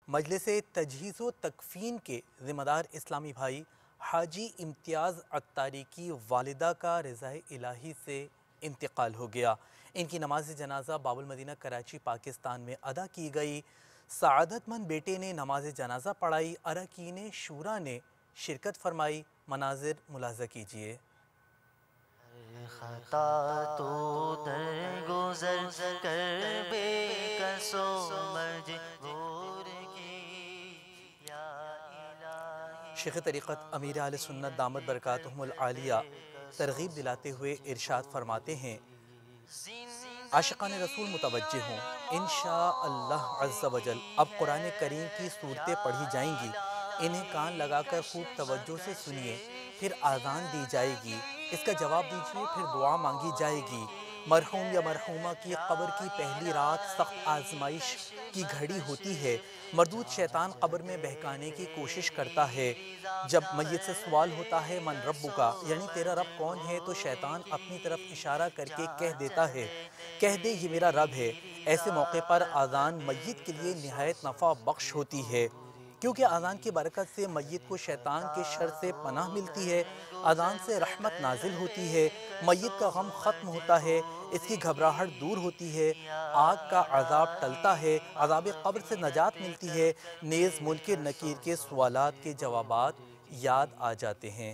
مجلس تجہیز و تکفین کے ذمہ دار اسلامی بھائی حاجی امتیاز عطاری کی والدہ کا رضا الہی سے انتقال ہو گیا۔ ان کی نماز جنازہ باب المدینہ کراچی پاکستان میں ادا کی گئی۔ سعادت مند بیٹے نے نماز جنازہ پڑھائی، اراکین شورا نے شرکت فرمائی۔ مناظر ملاحظہ کیجیے۔ خطا تو درگزر کر بے کس و مجبور کی یا الہی۔ شیخ طریقت امیر اہل سنت دامت برکاتہم العالیہ ترغیب دلاتے ہوئے ارشاد فرماتے ہیں، عاشقان رسول متوجہ ہوں، انشاءاللہ عز و جل اب قرآن کریم کی صورتیں پڑھی جائیں گی، انہیں کان لگا کر خوب توجہ سے سنیے، پھر آذان دی جائے گی، اس کا جواب دیجیے، پھر دعا مانگی جائے گی۔ مرحوم یا مرحومہ کی قبر کی پہلی رات سخت آزمائش کی گھڑی ہوتی ہے۔ مردود شیطان قبر میں بہکانے کی کوشش کرتا ہے۔ جب میت سے سوال ہوتا ہے من ربکا، یعنی تیرا رب کون ہے، تو شیطان اپنی طرف اشارہ کر کے کہہ دیتا ہے، کہہ دے یہ میرا رب ہے۔ ایسے موقع پر آذان میت کے لیے نہایت نفع بخش ہوتی ہے، کیونکہ آذان کی برکت سے میت کو شیطان کے شر سے پناہ ملتی ہے، آذان سے رحمت نازل ہوتی ہے، میت کا غم ختم ہوتا ہے، اس کی گھبراہٹ دور ہوتی ہے، آگ کا عذاب ٹلتا ہے، عذاب قبر سے نجات ملتی ہے، نیز منکر نکیر کے سوالات کے جوابات یاد آ جاتے ہیں۔